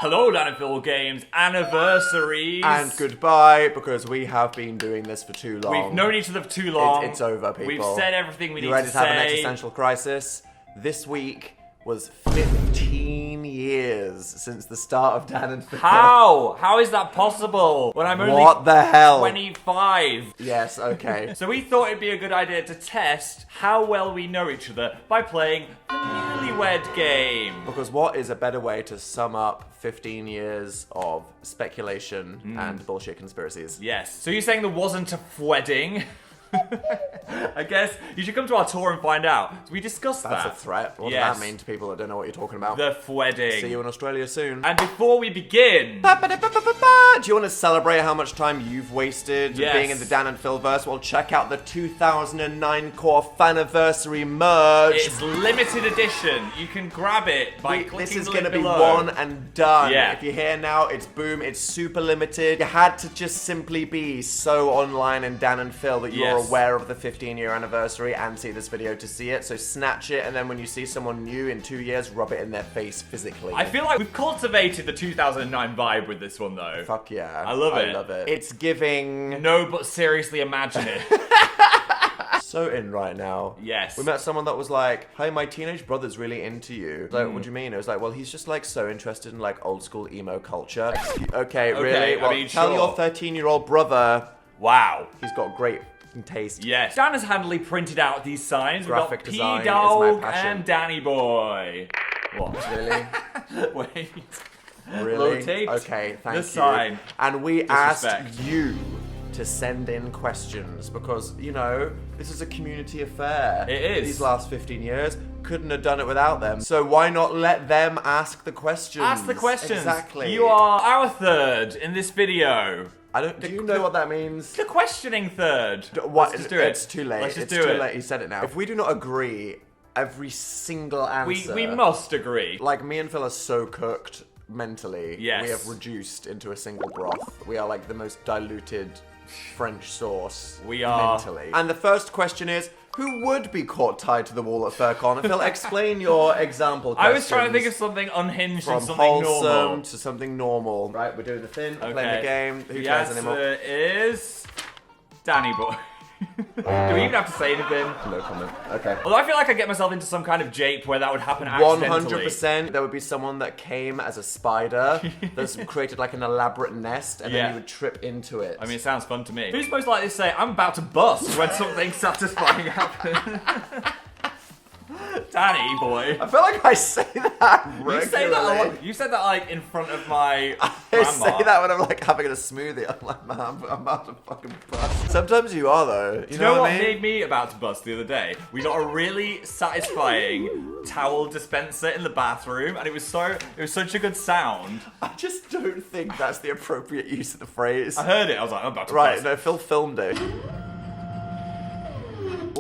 Hello, Dan and Phil Games anniversaries. And goodbye, because we have been doing this for too long. We've known each other for too long. It's over, people. We've said everything we need You ready to to have an say. existential crisis? This week was 15 years since the start of Dan and Phil. How? How is that possible? When I'm only What the hell? 25. Yes, okay. So we thought it'd be a good idea to test how well we know each other by playing the Newlywed Game. Because what is a better way to sum up 15 years of speculation and bullshit conspiracies? Yes. So you're saying there wasn't a wedding? I guess you should come to our tour and find out. So we discussed That's that. a threat. What Yes. does that mean to people that don't know what you're talking about? The wedding. See you in Australia soon. And before we begin, Do you want to celebrate how much time you've wasted Yes. being in the Dan and Philverse? Well, check out the 2009 core Faniversary merch. it's limited edition. You can grab it by clicking This is the going to link be below. one and done. Yeah. If you're here now, it's boom. It's super limited. You had to just simply be so online in Dan and Phil that you're Yes. aware of the 15-year anniversary and see this video to see it. So snatch it, and then when you see someone new in 2 years, rub it in their face physically. I feel like we've cultivated the 2009 vibe with this one, though. Fuck yeah. I love it. I love it. It's giving No, but seriously, imagine it. so in right now. Yes. We met someone that was like, "Hey, my teenage brother's really into you." Like, what do you mean? It was like, well, he's just like so interested in like old school emo culture. Okay, really? I Well, mean, tell sure. your 13-year-old brother Wow. he's got great taste. Yes. Dan has handily printed out these signs. Graphic We've design got is my P-Dog passion. and Danny Boy. What? Really? Wait. Really? Rotate Okay, thank the you. sign. And we Disrespect. asked you to send in questions because, you know, this is a community affair. It is. These last 15 years, couldn't have done it without them. So why not let them ask the questions? Ask the questions. Exactly. You are our third in this video. I don't. Do you know what that means? The questioning third. What? Let's just do it. It's too late. Let's just it's do too it. late. He said it now. If we do not agree, every single answer. We must agree. Like, me and Phil are so cooked mentally. Yes. We have reduced into a single broth. We are like the most diluted French sauce. We are. Mentally. And the first question is, who would be caught tied to the wall at Furcon? Phil, explain your example I questions. was trying to think of something unhinged From and something wholesome normal. to something normal. Right, we're doing the thing, we're playing the game. Who the cares anymore? answer is Danny Boy. Do we even have to say anything? No comment. Okay. Although I feel like I get myself into some kind of jape where that would happen accidentally. 100%. There would be someone that came as a spider that's created like an elaborate nest, and Yeah. then you would trip into it. I mean, it sounds fun to me. Who's most likely to say, I'm about to bust when something satisfying happens? Danny Boy. I feel like I say that regularly. You say that a lot. You said that like in front of my I grandma. say that when I'm like having a smoothie. I'm like, man, I'm about to fucking bust. Sometimes you are though. You You know, know what I mean? made me about to bust the other day? We got a really satisfying towel dispenser in the bathroom, and it was such a good sound. I just don't think that's the appropriate use of the phrase. I heard it. I was like, I'm about to Right, bust. no, Phil filmed it.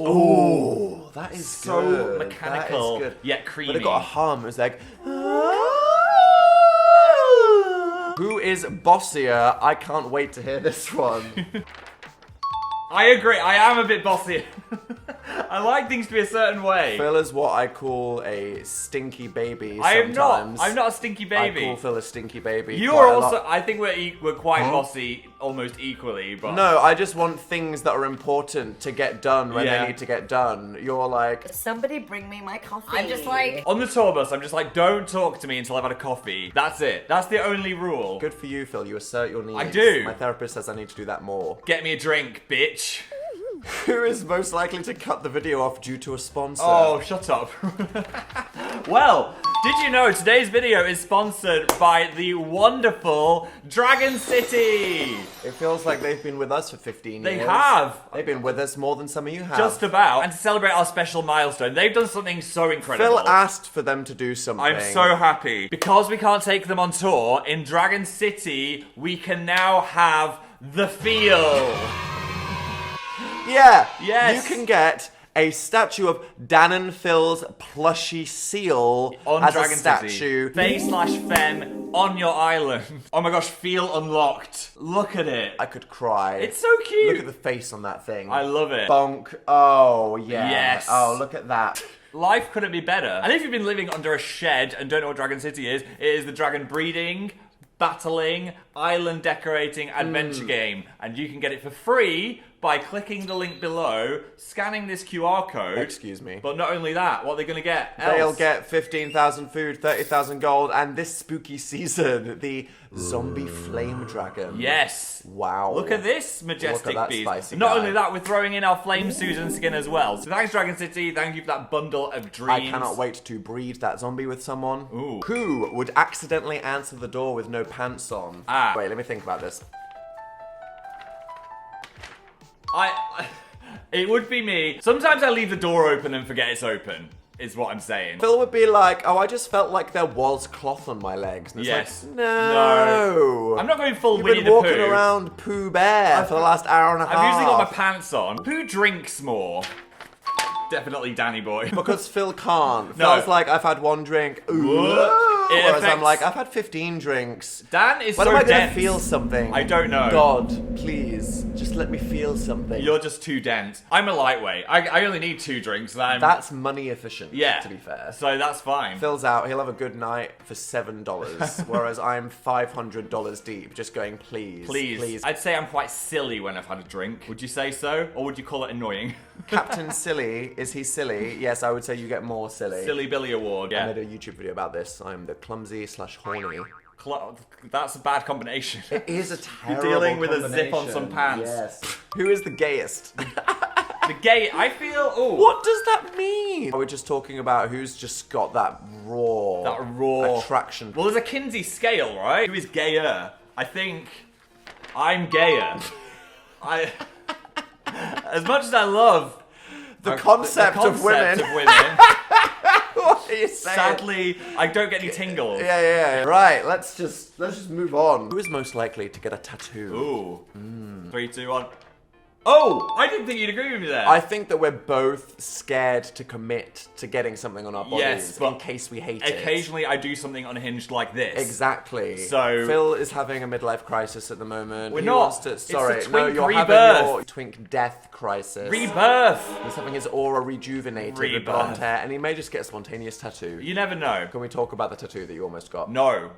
Oh, that is So good. mechanical, That is good. yet creamy. But it got a hum. It was like. Who is bossier? I can't wait to hear this one. I agree. I am a bit bossy. I like things to be a certain way. Phil is what I call a stinky baby. I am sometimes. not. I'm not a stinky baby. I call Phil a stinky baby. You quite are a lot. also. I think we're quite bossy, almost equally. But No, I just want things that are important to get done when Yeah. they need to get done. You're like, Somebody bring me my coffee. I'm just like, on the tour bus, I'm just like, don't talk to me until I've had a coffee. That's it. That's the only rule. good for you, Phil. You assert your needs. I do. My therapist says I need to do that more. Get me a drink, bitch. Who is most likely to cut the video off due to a sponsor? Oh, shut up. Well, did you know today's video is sponsored by the wonderful Dragon City? It feels like they've been with us for 15 They years. have. They've been with us more than some of you have. Just about. And to celebrate our special milestone, they've done something so incredible. Phil asked for them to do something. I'm so happy. Because we can't take them on tour, in Dragon City, we can now have the feel. Yeah. Yes. You can get a statue of Dan and Phil's plushy seal On as Dragon a statue. City. Fae/Femme on your island. Oh my gosh, feel unlocked. Look at it. I could cry. It's so cute. Look at the face on that thing. I love it. Bonk. Oh, yeah. Yes. Oh, look at that. Life couldn't be better. And if you've been living under a shed and don't know what Dragon City is, it is the dragon breeding, battling, island decorating adventure game. And you can get it for free by clicking the link below, scanning this QR code. Excuse me. But not only that, what are they going to get? They'll get 15,000 food, 30,000 gold, and this spooky season, the zombie flame dragon. Yes. Wow. Look at this majestic Look at that beast. spicy Not guy. only that, we're throwing in our Flame Susan skin as well. So thanks, Dragon City. Thank you for that bundle of dreams. I cannot wait to breed that zombie with someone. Ooh. Who would accidentally answer the door with no pants on? Ah. Wait, let me think about this. It would be me. Sometimes I leave the door open and forget it's open, is what I'm saying. Phil would be like, oh, I just felt like there was cloth on my legs. And it's Yes. like, no. I'm not going full You've Winnie been the walking Pooh. around Pooh Bear for the last hour and a half. I've usually got my pants on. Who drinks more? Definitely Danny Boy. Because Phil can't. No. Phil's like, I've had one drink. Ooh. It Whereas I'm affects- like, I've had 15 drinks. Dan is When so am I going dense. to feel something? I don't know. God, please, just let me feel something. You're just too dense. I'm a lightweight. I only need 2 drinks. And I'm, That's money efficient, yeah. to be fair. So that's fine. Phil's out, he'll have a good night for $7, whereas I'm $500 deep, just going, please, Please. I'd say I'm quite silly when I've had a drink. Would you say so? Or would you call it annoying? Captain Silly, is he silly? Yes, I would say you get more silly. Silly Billy Award, I yeah. made a YouTube video about this. I'm the clumsy/horny. That's a bad combination. It is a terrible dealing with a zip on combination. some pants. Yes. Who is the gayest? The gay, I feel, ooh. What does that mean? We're just talking about who's just got that raw attraction. Well, there's a Kinsey scale, right? Who is gayer? I think I'm gayer. As much as I love the concept of women. What are you saying? Sadly, I don't get any tingles. Yeah. Right, let's just move on. Who is most likely to get a tattoo? Ooh. 3, 2, 1. Oh, I didn't think you'd agree with me there. I think that we're both scared to commit to getting something on our bodies Yes, but in case we hate it. Occasionally, I do something unhinged like this. Exactly. So- Phil is having a midlife crisis at the moment. We're He not. wants to, It's sorry, a no, twink you're rebirth. having your twink death crisis. Rebirth. He's having his aura rejuvenated with blonde Rebirth. hair, and he may just get a spontaneous tattoo. You never know. Can we talk about the tattoo that you almost got? No.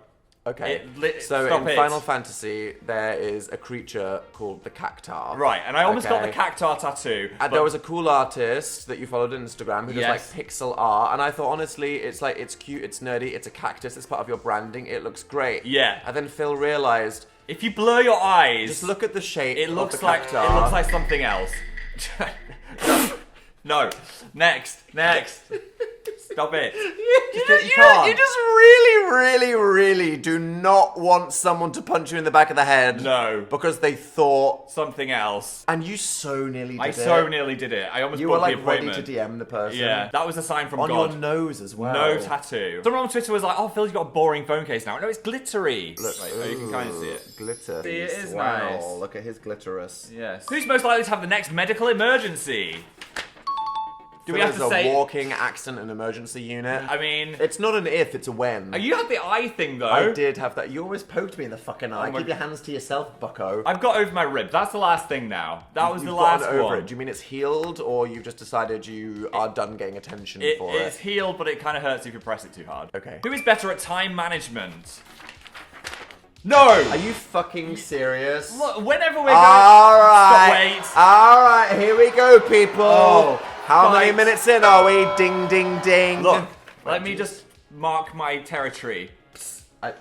Okay. Stop So in it. Final Fantasy, there is a creature called the Cactar. Right, and I almost got the Okay. Cactar tattoo. And but there was a cool artist that you followed on Instagram who does Yes. like pixel art, and I thought honestly, it's cute, it's nerdy, it's a cactus, it's part of your branding, it looks great. Yeah. And then Phil realized, if you blur your eyes, just look at the shape it looks of the like cactar. it looks like something else. No. Next. Stop it. You can't. You just really do not want someone to punch you in the back of the head. No. Because they thought, Something else. and you so nearly did I it. so nearly did it. I almost You were booked the like ready appointment. to DM the person. Yeah, that was a sign from On God. your nose as well. No tattoo. Someone on Twitter was like, "Oh, Phil, you got a boring phone case now." No, it's glittery. Look, Wait, you can kind of see it. Glitter. See, it is wow, nice. Look at his glitterous. Yes. Who's most likely to have the next medical emergency? Do we Phil have is to a say? walking accident and emergency unit. I mean, It's not an if, it's a when. you had the eye thing though. I did have that. You always poked me in the fucking eye. my- Keep your hands to yourself, bucko. I've got over my ribs. That's the last thing now. That was You've the last gotten over one. it. Do you mean it's healed, or you've just decided you are done getting attention for It's it? healed, but it kind of hurts if you press it too hard. Okay. Who is better at time management? No. Are you fucking serious? Look, whenever we're going. Alright. Stop, wait. Alright, here we go, people. Oh, How many right. minutes in are we? Ding, ding, ding. Look, let me just mark my territory. I-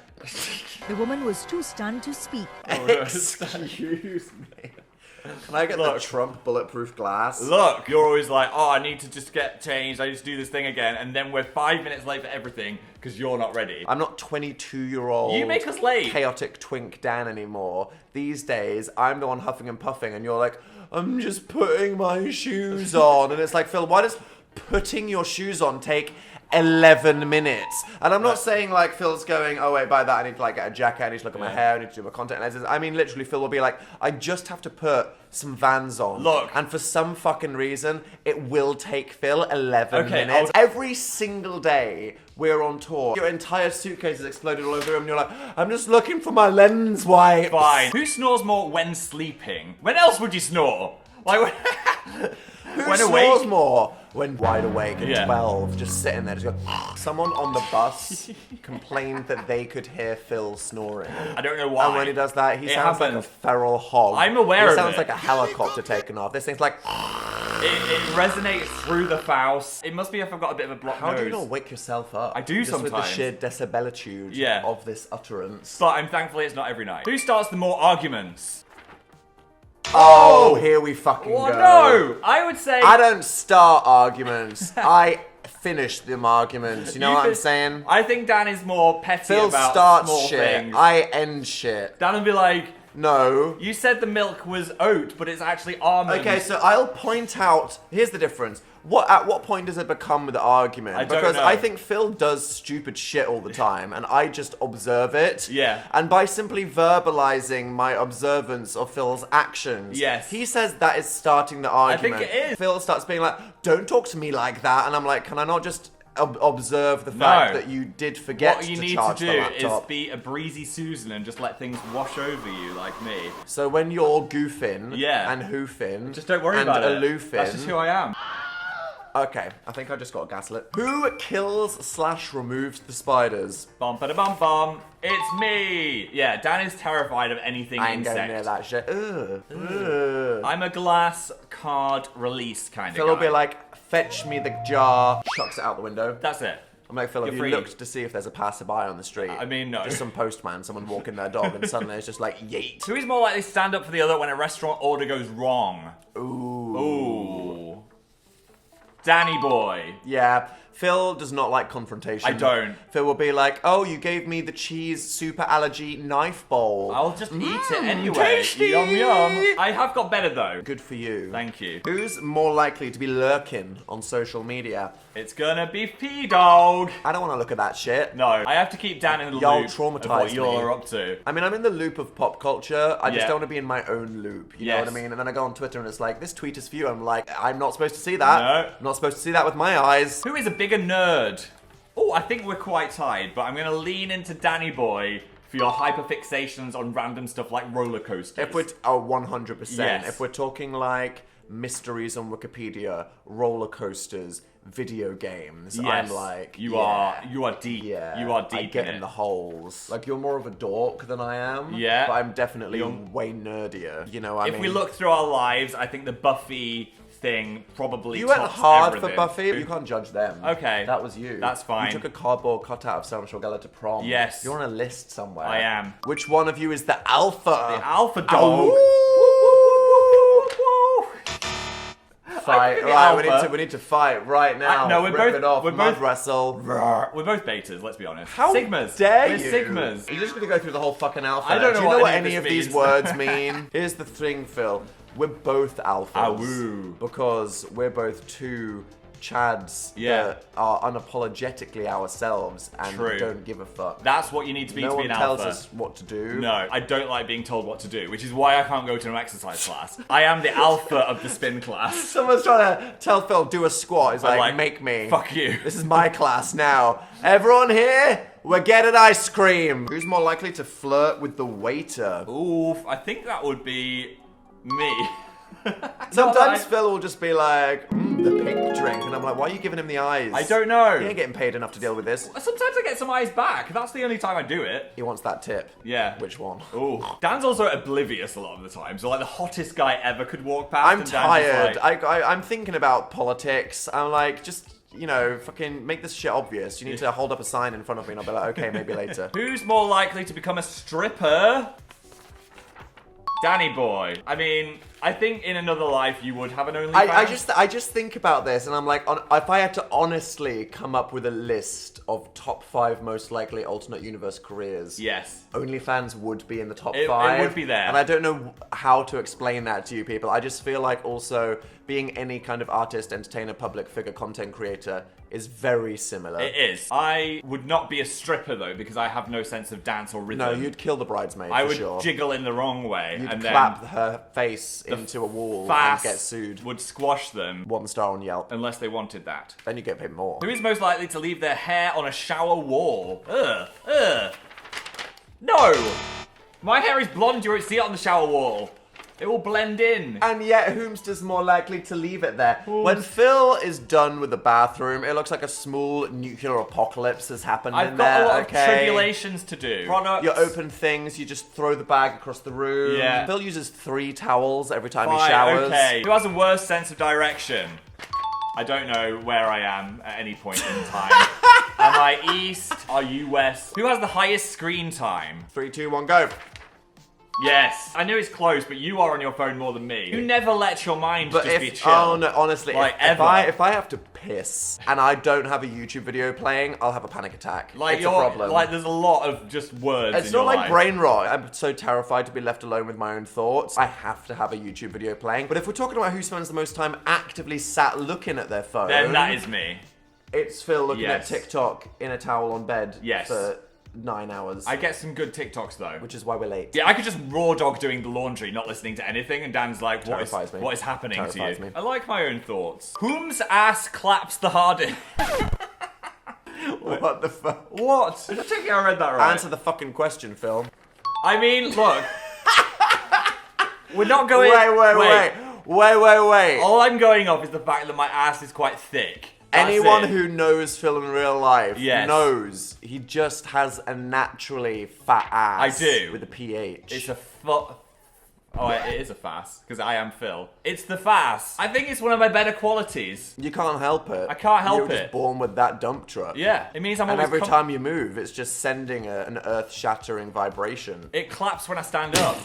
The woman was too stunned to speak. Excuse me. Can I get the Look. Trump bulletproof glass? Look, you're always like, oh, I need to just get changed. I just do this thing again, and then we're 5 minutes late for everything because you're not ready. I'm not 22-year-old. You make us late. Chaotic twink Dan anymore. These days, I'm the one huffing and puffing, and you're like, I'm just putting my shoes on. And it's like, Phil, why does putting your shoes on take 11 minutes? And I'm not saying like Phil's going, oh wait, by that I need to like get a jacket, I need to look at my Yeah. hair, I need to do my content analysis. I mean, literally, Phil will be like, I just have to put some Vans on. Look. And for some fucking reason, it will take Phil 11 Okay, minutes. Every single day we're on tour, your entire suitcase is exploded all over the room, and you're like, I'm just looking for my lens wipes. Fine. Who snores more when sleeping? When else would you snore? Like Who when snores awake? more? when wide awake at Yeah. 12, just sitting there, just going. Someone on the bus complained that they could hear Phil snoring. I don't know why. And when he does that, he It sounds like a happens. feral hog. I'm aware he of sounds it. like a helicopter taking off. This thing's like, It resonates through the Faust. It must be if I've got a bit of a blocked how nose. do you not wake yourself up? I do just with the sometimes. sheer decibelitude Yeah. of this utterance. But I'm thankfully it's not every night. Who starts the more arguments? Oh, here we fucking Oh go. no! I would say I don't start arguments. I finish them arguments. You know what I'm saying? I think Dan is more petty Phil about starts small shit. things. I end shit. Dan would be like, No. you said the milk was oat, but it's actually almond. Okay, so I'll point out. Here's the difference. At what point does it become the argument? I don't Because know. I think Phil does stupid shit all the time, and I just observe it. Yeah. And by simply verbalizing my observance of Phil's actions, Yes. he says that is starting the argument. think it is. Phil starts being like, "Don't talk to me like that," and I'm like, "Can I not just observe the fact that you did forget What you to need charge to the do laptop?" is be a breezy Susan and just let things wash over you like me. So when you're goofing Yeah. and hoofing, Just don't worry and about it. aloofing, That's just who I am. Okay, I think I just got gaslit. Who kills/removes the spiders? Bum ba bum bum. It's me. Yeah, Dan is terrified of anything I ain't insect. going near that shit. Ugh. Ugh. I'm a glass card release kind Phil of will guy. be like, fetch me the jar, chucks it out the window. That's it. I'm like, Phil, have You're you free. looked to see if there's a passerby on the street? I mean, no. Just some postman, someone walking their dog, and suddenly it's just like, yeet. Who is more likely to stand up for the other when a restaurant order goes wrong? Ooh. Ooh. Danny boy. Yeah, Phil does not like confrontation. I don't. Phil will be like, oh, you gave me the cheese super allergy knife bowl. I'll just eat it anyway. tasty. Yum yum. I have got better though. Good for you. Thank you. Who's more likely to be lurking on social media? It's gonna be P-Dog. I don't want to look at that shit. No, I have to keep Dan in the Y'all loop of traumatized what you're me. up to. I mean, I'm in the loop of pop culture. I just Yeah. don't want to be in my own loop. You know Yes. what I mean? And then I go on Twitter and it's like, this tweet is for you. I'm like, I'm not supposed to see that. No. I'm not supposed to see that with my eyes. Who is a bigger nerd? Oh, I think we're quite tied, but I'm gonna lean into Danny boy for your hyperfixations on random stuff like roller coasters. If we're 100%. Yes. If we're talking like mysteries on Wikipedia, roller coasters, video games, Yes. I'm like, you yeah. are deep. Yeah, You are I deep get in in it. the holes. Like, you're more of a dork than I am. Yeah. But I'm definitely You're- way nerdier. You know what I If mean? we look through our lives, I think the Buffy thing probably You went tops hard everything. for Buffy. You can't judge them. Okay. That was you. That's fine. You took a cardboard cutout of Sarah Michelle Gellar to prom. Yes. You're on a list somewhere. I am. Which one of you is the alpha? The alpha dog. Fight. I'm the Right, alpha. we need to fight right now. No, we're Rip both- it off. we're Mud both- wrestle. We're both betas, let's be honest. How Sigmas. dare We're you? Sigmas. You're just going to go through the whole fucking alpha. I don't Do know you know what what any any of of this these means. words mean? Here's the thing, Phil. We're both alphas. Ah, woo. Because we're both two Chads Yeah. that are unapologetically ourselves and True. don't give a fuck. That's what you need to be No to be one an tells alpha. us what to do. No, I don't like being told what to do, which is why I can't go to an exercise class. I am the alpha of the spin class. Someone's trying to tell Phil, do a squat. He's I'm like, like, make me. fuck you. This is my class now. Everyone here, we're getting ice cream. Who's more likely to flirt with the waiter? Ooh, I think that would be me. Sometimes I- Phil will just be like, the pink drink. And I'm like, why are you giving him the eyes? I don't know. He ain't getting paid enough to deal with this. Sometimes I get some eyes back. That's the only time I do it. He wants that tip. Yeah. Which one? Ooh. Dan's also oblivious a lot of the time. So like the hottest guy ever could walk past. I'm and Dan's just tired. like, I'm thinking about politics. I'm like, just, you know, fucking make this shit obvious. You need to hold up a sign in front of me and I'll be like, okay, maybe later. Who's more likely to become a stripper? Danny boy. I mean, I think in another life you would have an OnlyFans. I just think about this and I'm like, if I had to honestly come up with a list of top 5 most likely alternate universe careers, Yes. OnlyFans would be in the top It 5. would be there. And I don't know how to explain that to you people. I just feel like also being any kind of artist, entertainer, public figure, content creator is very similar. It is. I would not be a stripper though because I have no sense of dance or rhythm. No, you'd kill the bridesmaid I for would sure. jiggle in the wrong way You'd and clap then her face into a wall and fast get sued. would squash them 1 star on Yelp. unless they wanted that. Then you get paid more. Who is most likely to leave their hair on a shower wall? Ugh. No! My hair is blonde, you won't see it on the shower wall. It will blend in. And yet, Whomster's more likely to leave it there. When Phil is done with the bathroom, it looks like a small nuclear apocalypse has happened I've in got there. a lot okay? of tribulations to do. Products. You open things, you just throw the bag across the room. Yeah. Phil uses 3 towels every time he Fine, showers. okay. Who has a worse sense of direction? I don't know where I am at any point in time. Am I east? Are you west? Who has the highest screen time? 3, 2, 1, go. Yes. I knew it's close, but you are on your phone more than me. You never let your mind But just if, be chill. oh no, honestly, Like, if ever. I have to piss and I don't have a YouTube video playing, I'll have a panic attack. Like it's you're, a problem. like there's a lot of just words It's in not your like life. brain rot. I'm so terrified to be left alone with my own thoughts. I have to have a YouTube video playing. But if we're talking about who spends the most time actively sat looking at their phone, Then that is me. it's Phil looking Yes. at TikTok in a towel on bed Yes. for 9 hours. I get some good TikToks though. which is why we're late. Yeah, I could just raw dog doing the laundry, not listening to anything, and Dan's like, Terrifies me. what is happening Terrifies to you? me. I like my own thoughts. Whom's ass claps the hardest? What the fuck? What? I think I read that right. Answer the fucking question, Phil. I mean, look. We're not going... Wait. All I'm going off is the fact that my ass is quite thick. That's Anyone it. who knows Phil in real life Yes. knows he just has a naturally fat ass. I do. With a PH. It's a Oh, it is a fast, because I am Phil. It's the fast. I think it's one of my better qualities. You can't help it. I can't help You're it. just born with that dump truck. Yeah, it means I'm And always... every time you move, it's just sending an earth-shattering vibration. It claps when I stand up.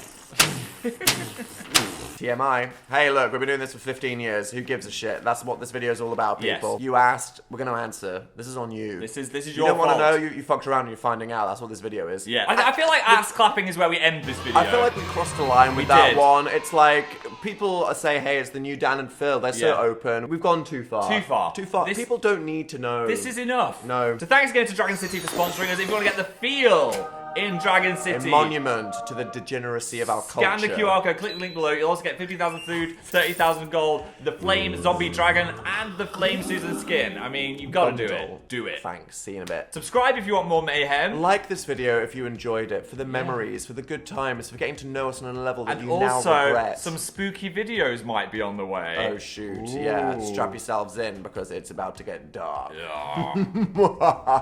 TMI. Hey, look, we've been doing this for 15 years. Who gives a shit? That's what this video is all about, Yes. people. You asked, we're going to answer. This is on you. This is You your don't want to fault. know, you fucked around and you're finding out. That's what this video is. Yeah, I feel like ass clapping is where we end this video. I feel like we crossed the line with We that did. one. It's like people say, "Hey, it's the new Dan and Phil." They're so Yeah. open. We've gone too far. Too far. Too far. This- People don't need to know. This is enough. No. So thanks again to Dragon City for sponsoring us. If you want to get the feel in Dragon a City, monument to the degeneracy of our scan culture. the QR code, click the link below. You'll also get 50,000 food, 30,000 gold, the Flame Zombie Dragon, and the Flame Susan skin. I mean, you've got to do Bundle. it. Do it. Thanks. See you in a bit. Subscribe if you want more mayhem. Like this video if you enjoyed it, for the memories, for the good times, for getting to know us on a level that And you now also, regret. some spooky videos might be on the way. Oh shoot, yeah. Ooh. Strap yourselves in because it's about to get dark. Yeah.